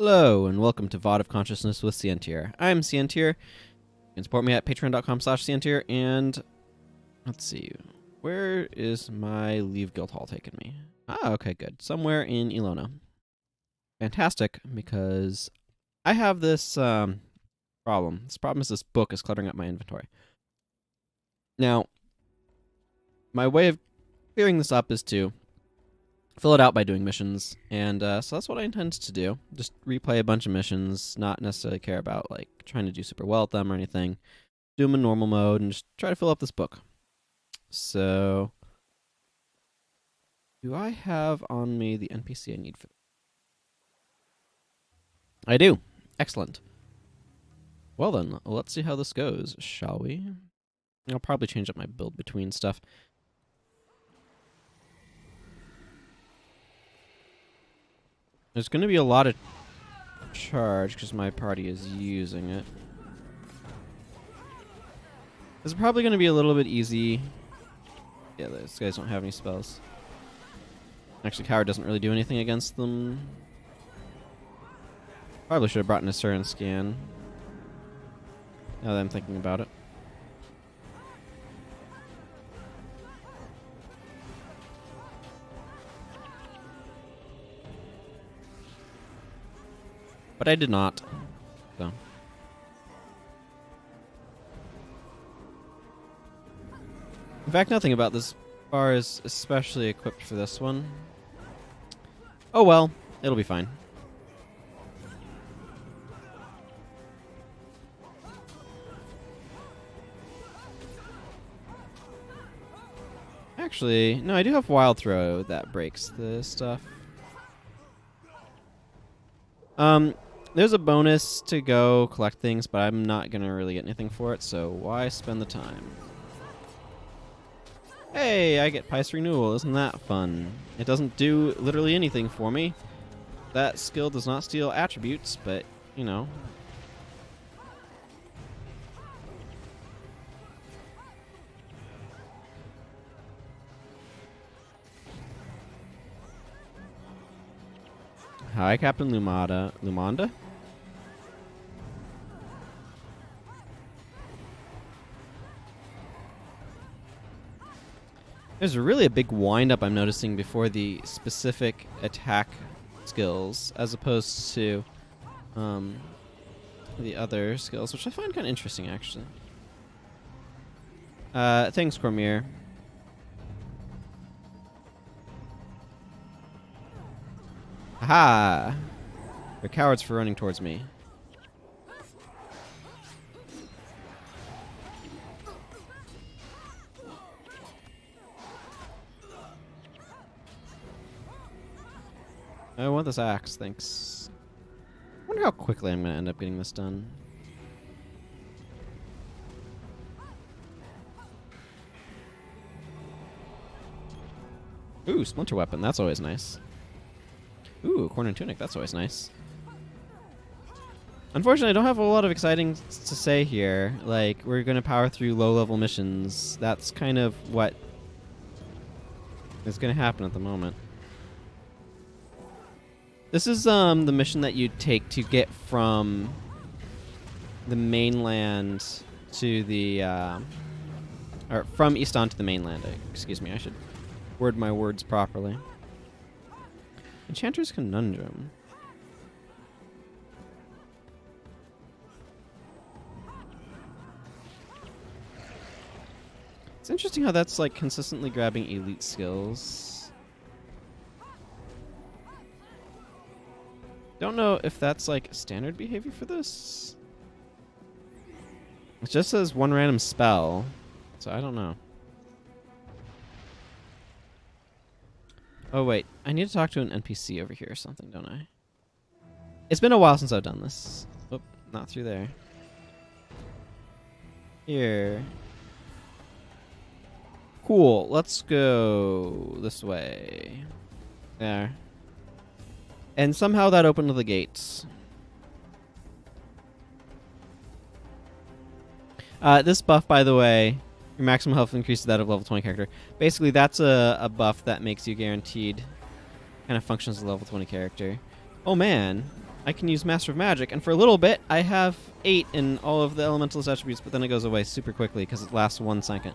Hello, and welcome to VOD of Consciousness with Sientir. I'm Sientir. You can support me at patreon.com/Sientir, and let's see. Where is my Leave Guild Hall taking me? Ah, okay, good. Somewhere in Ilona. Fantastic, because I have this problem. This problem is this book is cluttering up my inventory. Now, my way of clearing this up is to fill it out by doing missions, and so that's what I intend to do. Just replay a bunch of missions, not necessarily care about like trying to do super well at them or anything. Do them in normal mode and just try to fill up this book. So, do I have on me the NPC I need for this? I do. Excellent. Well then, let's see how this goes, shall we? I'll probably change up my build between stuff. There's going to be a lot of charge because my party is using it. This is probably going to be a little bit easy. Yeah, these guys don't have any spells. Actually, Coward doesn't really do anything against them. Probably should have brought in a Sur and Scan. Now that I'm thinking about it. But I did not. So. In fact, nothing about this bar is especially equipped for this one. Oh well, it'll be fine. Actually, no, I do have Wild Throw that breaks this stuff. There's a bonus to go collect things, but I'm not going to really get anything for it, so why spend the time? Hey, I get Pice Renewal. Isn't that fun? It doesn't do literally anything for me. That skill does not steal attributes, but, you know. Hi, Captain Lumanda? There's really a big wind-up I'm noticing before the specific attack skills, as opposed to the other skills, which I find kind of interesting, actually. Thanks, Cormier. Aha! They're cowards for running towards me. I want this axe, thanks. I wonder how quickly I'm going to end up getting this done. Ooh, Splinter Weapon, that's always nice. Ooh, Corner Tunic, that's always nice. Unfortunately, I don't have a lot of exciting to say here. Like, we're going to power through low-level missions. That's kind of what is going to happen at the moment. This is the mission that you take to get from the mainland to the... or from Easton to the mainland. Excuse me, I should word my words properly. Enchanter's Conundrum. It's interesting how that's like consistently grabbing elite skills. Don't know if that's like standard behavior for this. It just says one random spell, so I don't know. Oh wait, I need to talk to an NPC over here or something, don't I? It's been a while since I've done this. Oh, not through there. Here. Cool, let's go this way. There. And somehow that opened the gates. This buff, by the way, your maximum health increases that of level 20 character. Basically, that's a buff that makes you guaranteed, kind of functions as a level 20 character. Oh man, I can use Master of Magic, and for a little bit, I have 8 in all of the Elementalist attributes, but then it goes away super quickly because it lasts 1 second.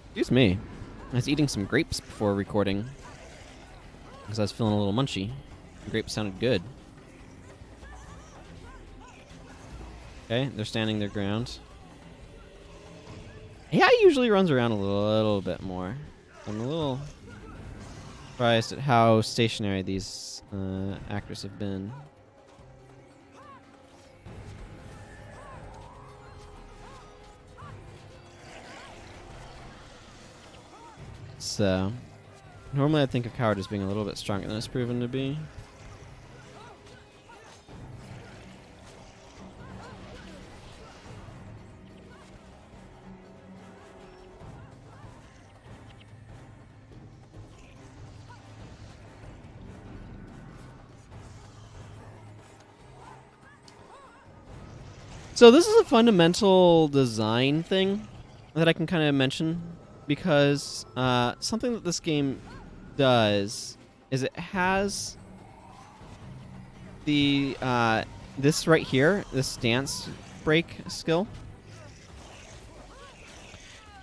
Excuse me. I was eating some grapes before recording because I was feeling a little munchy. The grapes sounded good. Okay, they're standing their ground. AI usually runs around a little bit more. I'm a little surprised at how stationary these actors have been. So, normally I'd think of Coward as being a little bit stronger than it's proven to be. So this is a fundamental design thing that I can kind of mention, because something that this game does is it has the this right here, this stance break skill,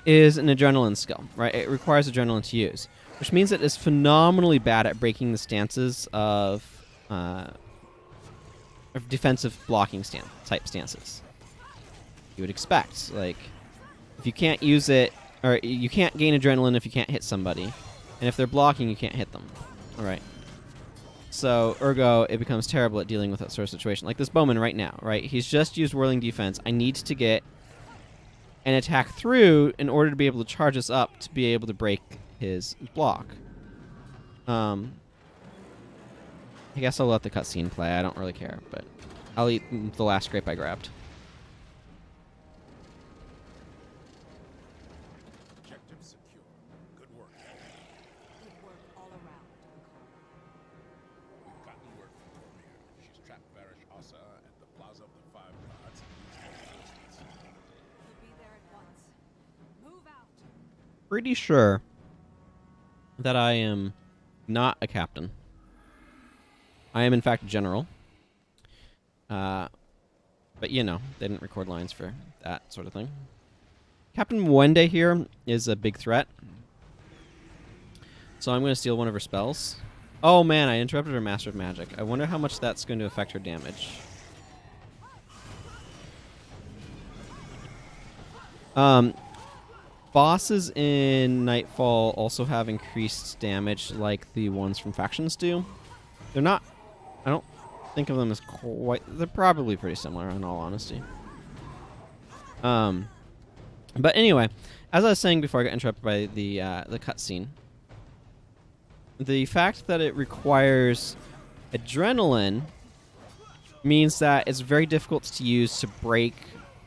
is an adrenaline skill, right? It requires adrenaline to use, which means it is phenomenally bad at breaking the stances of defensive blocking type stances. You would expect, like, if you can't use it, or you can't gain adrenaline if you can't hit somebody, and if they're blocking, you can't hit them. All right. So, ergo, it becomes terrible at dealing with that sort of situation. Like this bowman right now, right? He's just used whirling defense. I need to get an attack through in order to be able to charge us up to be able to break his block. I guess I'll let the cutscene play. I don't really care, but I'll eat the last grape I grabbed. Pretty sure that I am not a captain. I am, in fact, a general. But, you know, they didn't record lines for that sort of thing. Captain Mwende here is a big threat. So I'm going to steal one of her spells. Oh, man, I interrupted her Master of Magic. I wonder how much that's going to affect her damage. Bosses in Nightfall also have increased damage like the ones from factions do. They're not... I don't think of them as quite... They're probably pretty similar, in all honesty. But anyway, as I was saying before I got interrupted by the cutscene, the fact that it requires adrenaline means that it's very difficult to use to break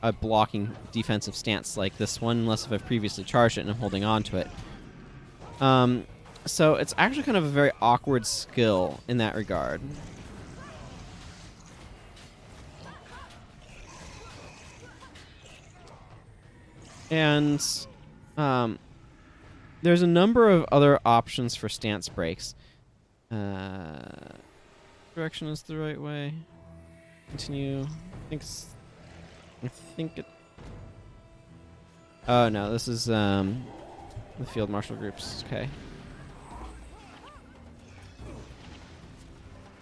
a blocking defensive stance like this one, unless if I've previously charged it and I'm holding on to it. So it's actually kind of a very awkward skill in that regard. And there's a number of other options for stance breaks. Direction is the right way. Continue. I think it... Oh, no, this is the field marshal groups. Okay.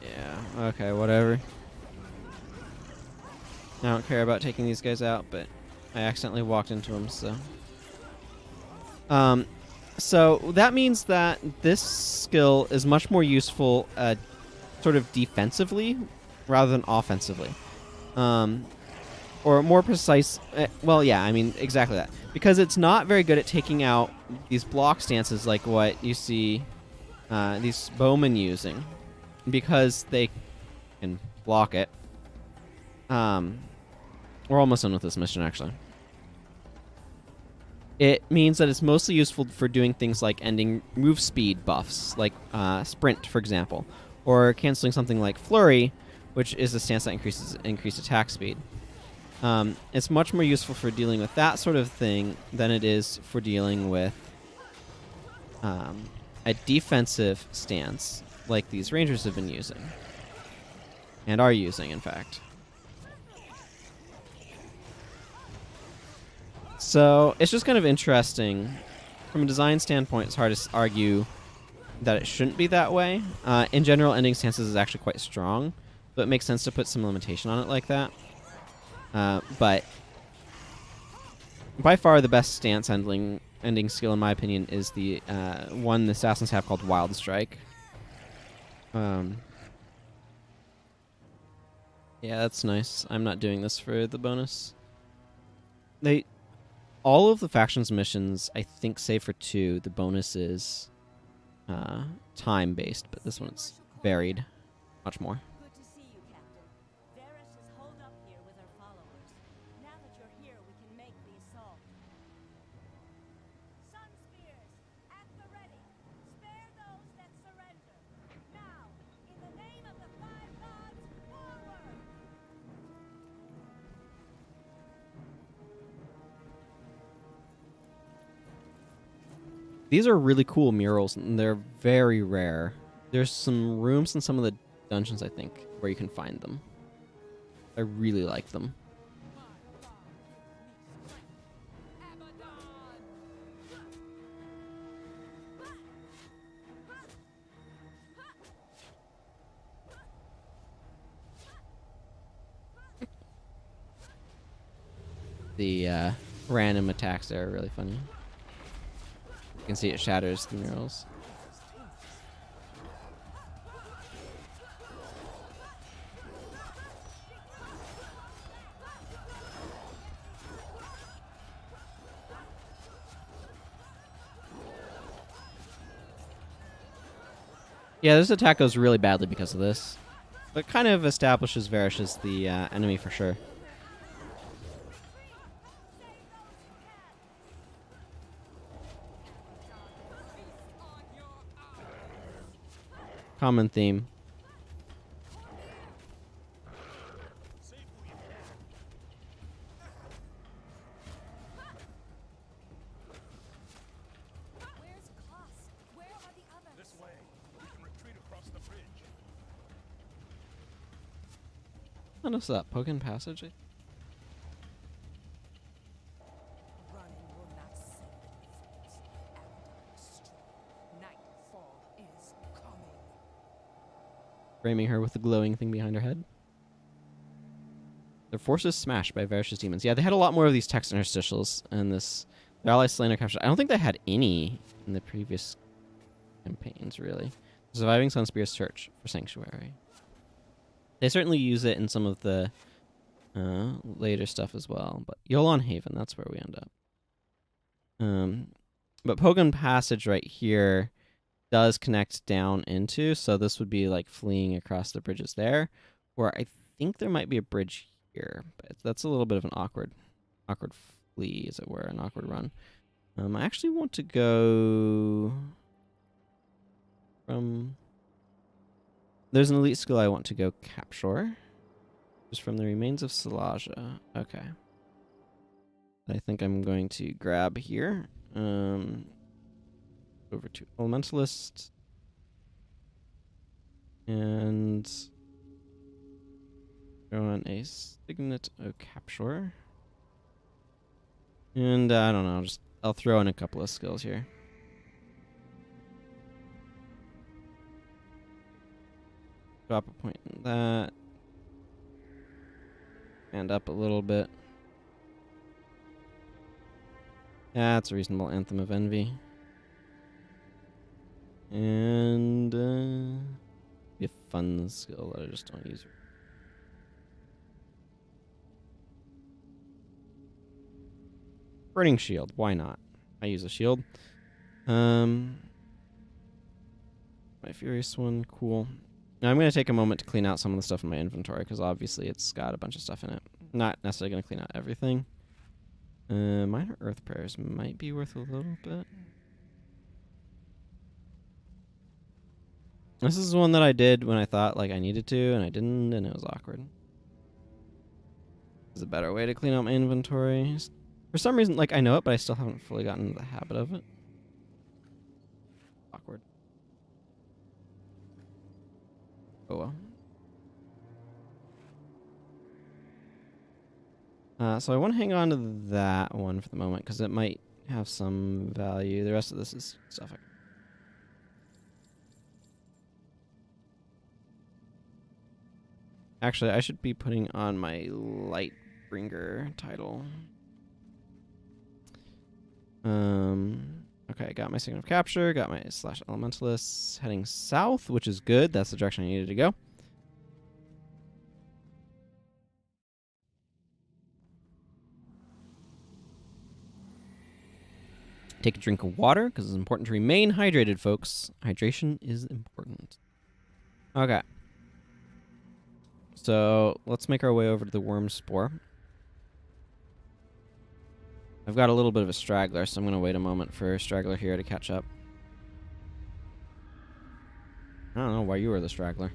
Yeah, okay, whatever. I don't care about taking these guys out, but I accidentally walked into them, so... So that means that this skill is much more useful sort of defensively rather than offensively. Or more precise... well, yeah, I mean, exactly that. Because it's not very good at taking out these block stances like what you see these bowmen using. Because they can block it. We're almost done with this mission, actually. It means that it's mostly useful for doing things like ending move speed buffs, like sprint, for example. Or canceling something like flurry, which is a stance that increases attack speed. It's much more useful for dealing with that sort of thing than it is for dealing with a defensive stance like these rangers have been using. And are using, in fact. So it's just kind of interesting. From a design standpoint, it's hard to argue that it shouldn't be that way. In general, ending stances is actually quite strong, so it makes sense to put some limitation on it like that. But by far the best stance ending skill, in my opinion, is the one the assassins have called Wild Strike. Yeah, that's nice. I'm not doing this for the bonus. All of the factions missions, I think, save for 2, the bonus is time-based, but this one's varied much more. Good to see you, Captain. Varys is holed up here with her followers. Now that you're here, we can make the assault. Sun spears, at the ready. Spare those that surrender. Now, in the name of the 5 gods, forward! These are really cool murals, and they're very rare. There's some rooms in some of the dungeons, I think, where you can find them. I really like them. The random attacks there are really funny. You can see it shatters the murals. Yeah, this attack goes really badly because of this. But kind of establishes Varys as the enemy for sure. Common theme. Where's Kloss? Where are the others? This way. We can retreat across the bridge. What is that? Pokin Passage? Running will not save the fleet. Nightfall is coming. Framing her with the glowing thing behind her head. Their forces smashed by Varys' demons. Yeah, they had a lot more of these text interstitials in this. Their allies slain or captured. I don't think they had any in the previous campaigns, really. Surviving Sunspear's search for sanctuary. They certainly use it in some of the later stuff as well. But Yolon Haven, that's where we end up. But Pogun Passage right here does connect down into, so this would be like fleeing across the bridges there, where I think there might be a bridge here, but that's a little bit of an awkward flee, as it were, an awkward run. I actually want to go from... There's an elite skill I want to go capture. Just from the remains of Salaja. Okay. I think I'm going to grab here. Over to Elementalist. And go on a Signet of Capture. And I don't know, I'll throw in a couple of skills here. Drop a point in that. And up a little bit. That's a reasonable Anthem of Envy. And be a fun skill that I just don't use. Burning Shield, why not? I use a shield. My Furious one, cool. Now I'm going to take a moment to clean out some of the stuff in my inventory, because obviously it's got a bunch of stuff in it. Not necessarily going to clean out everything. Minor Earth Prayers might be worth a little bit. This is one that I did when I thought like I needed to, and I didn't, and it was awkward. is a better way to clean out my inventory. For some reason, like, I know it, but I still haven't fully gotten into the habit of it. Awkward. Oh well. So I want to hang on to that one for the moment, because it might have some value. The rest of this is stuff Actually, I should be putting on my Lightbringer title. Okay, got my signal of capture, got my /elementalists heading south, which is good. That's the direction I needed to go. Take a drink of water, because it's important to remain hydrated, folks. Hydration is important. Okay. So, let's make our way over to the worm spore. I've got a little bit of a straggler, so I'm going to wait a moment for a straggler here to catch up. I don't know why you were the straggler.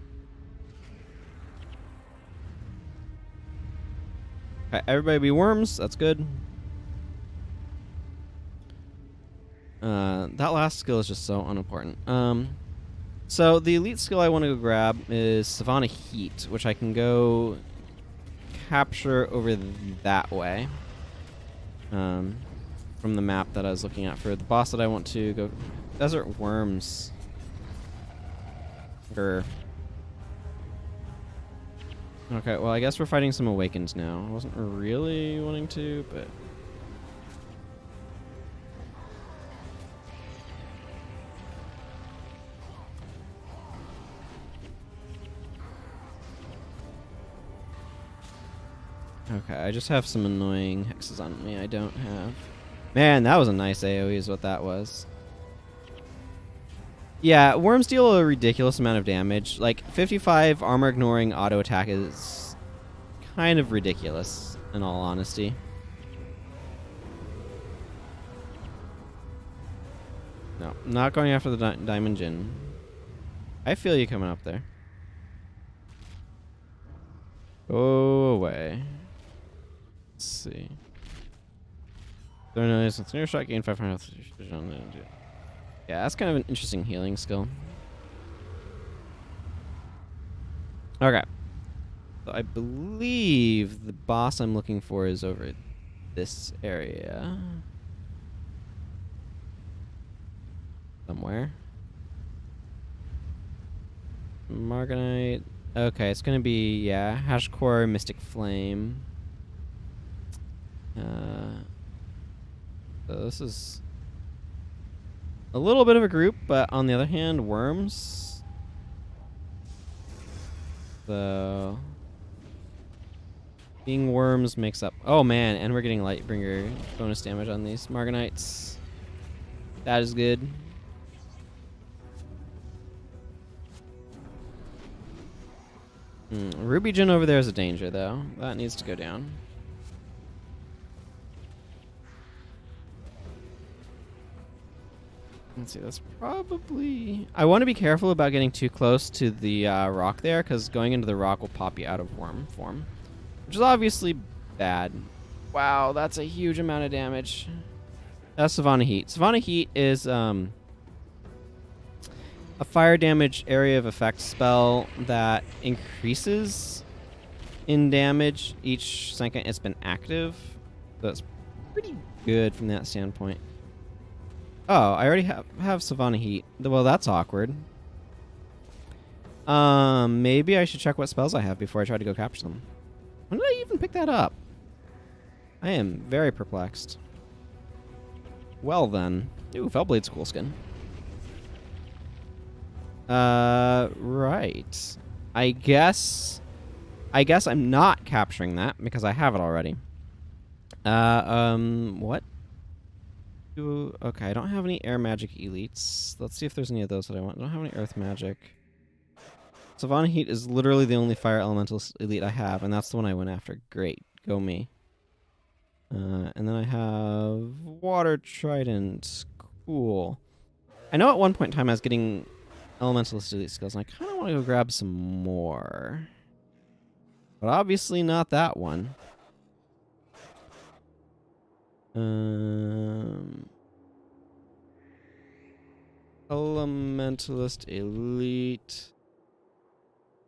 Okay, everybody be worms. That's good. That last skill is just so unimportant. So the elite skill I want to go grab is Savannah Heat, which I can go capture over that way. From the map that I was looking at for the boss that I want to go. Desert Worms. Grr. Okay, well I guess we're fighting some Awakens now. I wasn't really wanting to, but... Okay, I just have some annoying hexes on me I don't have. Man, that was a nice AoE is what that was. Yeah, worms deal a ridiculous amount of damage. Like, 55 armor ignoring auto attack is kind of ridiculous, in all honesty. No, not going after the Diamond Djinn. I feel you coming up there. Go away. Let's see. Throw noise with snare shot, gain 500 health. Yeah, that's kind of an interesting healing skill. Okay. So I believe the boss I'm looking for is over this area. Somewhere. Marganite. Okay, it's gonna be, yeah, Hashcore, Mystic Flame. So this is a little bit of a group, but on the other hand, worms. So being worms makes up. Oh man, and we're getting Lightbringer bonus damage on these Marganites. That is good. Ruby Djinn over there is a danger, though. That needs to go down. Let's see, that's probably... I want to be careful about getting too close to the rock there, because going into the rock will pop you out of worm form. Which is obviously bad. Wow, that's a huge amount of damage. That's Savannah Heat. Savannah Heat is a fire damage area of effect spell that increases in damage each second it's been active. So it's pretty good from that standpoint. Oh, I already have Savannah Heat. Well, that's awkward. Maybe I should check what spells I have before I try to go capture them. When did I even pick that up? I am very perplexed. Well then. Ooh, Fellblade's cool skin. Right. I guess I'm not capturing that because I have it already. What? Okay, I don't have any air magic elites. Let's see if there's any of those that I want. I don't have any earth magic. Savannah Heat is literally the only fire elemental elite I have, and that's the one I went after. Great. Go me. And then I have Water Trident. Cool. I know at one point in time I was getting elementalist elite skills, and I kind of want to go grab some more. But obviously not that one. Elementalist elite.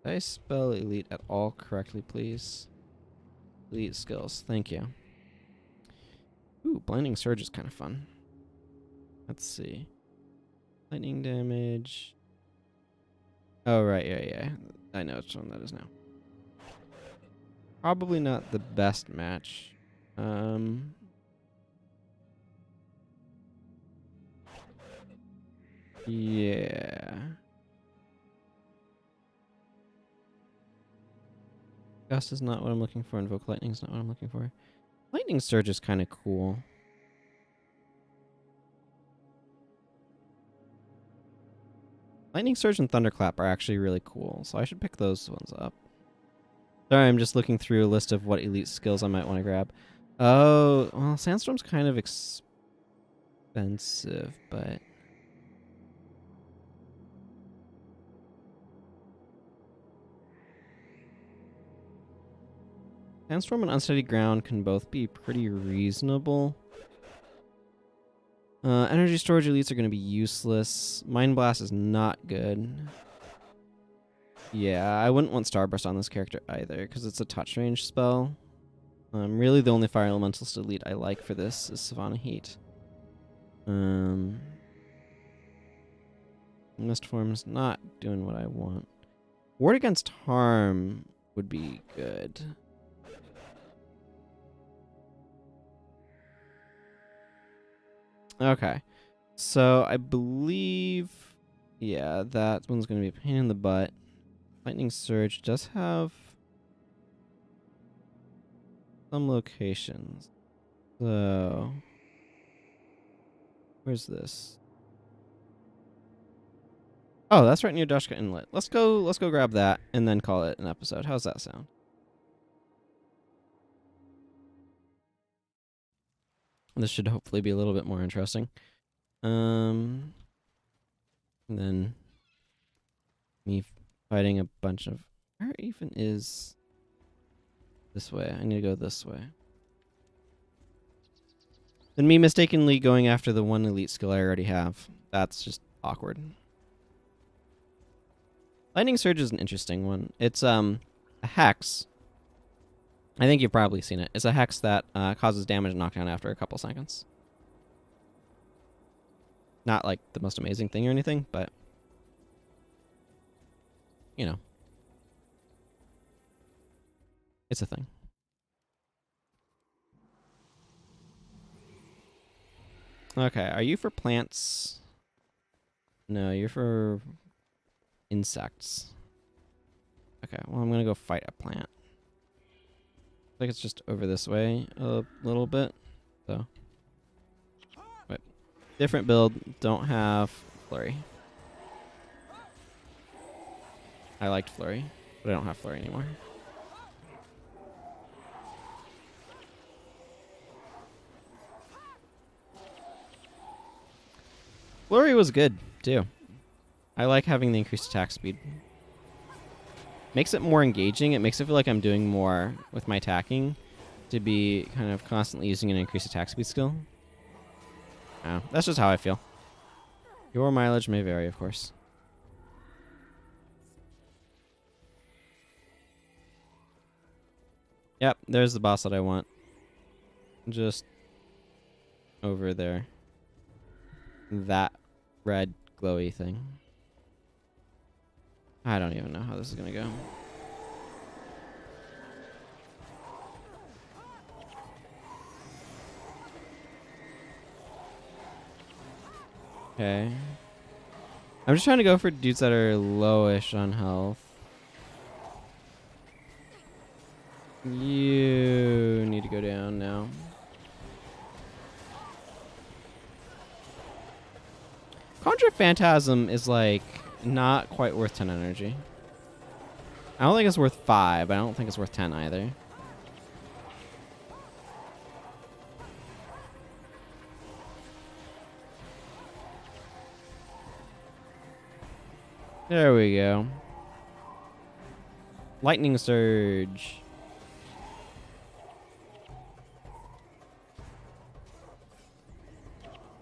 Did I spell elite at all correctly, please? Elite skills. Thank you. Ooh, blinding surge is kind of fun. Let's see. Lightning damage. Oh, right. Yeah. I know which one that is now. Probably not the best match. Yeah. Gust is not what I'm looking for. Invoke Lightning is not what I'm looking for. Lightning Surge is kind of cool. Lightning Surge and Thunderclap are actually really cool, so I should pick those ones up. Sorry, I'm just looking through a list of what elite skills I might want to grab. Oh, well, Sandstorm's kind of expensive, but... Sandstorm and Unsteady Ground can both be pretty reasonable. Energy Storage elites are going to be useless. Mind Blast is not good. Yeah, I wouldn't want Starburst on this character either, because it's a touch range spell. Really, the only Fire Elementalist elite I like for this is Savannah Heat. Mist Form's not doing what I want. Ward Against Harm would be good. Okay. So, I believe... Yeah, that one's going to be a pain in the butt. Lightning Surge does have some locations. So, where's this? Oh, that's right near Dushka Inlet. Let's go grab that and then call it an episode. How's that sound? This should hopefully be a little bit more interesting. And then me fighting a bunch of... Where even is... This way. I need to go this way. Then me mistakenly going after the one elite skill I already have. That's just awkward. Lightning Surge is an interesting one. It's a hex. I think you've probably seen it. It's a hex that causes damage and knockdown after a couple seconds. Not like the most amazing thing or anything, but you know. It's a thing. Okay, are you for plants? No, you're for insects. Okay, well, I'm gonna go fight a plant. I think it's just over this way a little bit. So, wait. Different build, don't have flurry. I liked flurry, but I don't have flurry anymore. Flurry was good, too. I like having the increased attack speed. Makes it more engaging. It makes it feel like I'm doing more with my attacking to be kind of constantly using an increased attack speed skill. Oh, that's just how I feel. Your mileage may vary, of course. Yep, there's the boss that I want. Just over there. That red glowy thing. I don't even know how this is gonna go. Okay. I'm just trying to go for dudes that are lowish on health. You need to go down now. Conjure Phantasm is like not quite worth 10 energy. I don't think it's worth 5, but I don't think it's worth 10 either. There we go. Lightning Surge.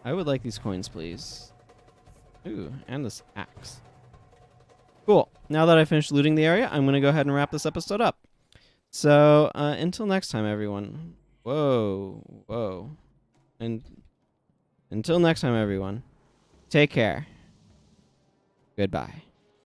I would like these coins, please. Ooh, and this axe. Cool. Now that I finished looting the area, I'm going to go ahead and wrap this episode up. So, until next time, everyone. Whoa. And until next time, everyone. Take care. Goodbye.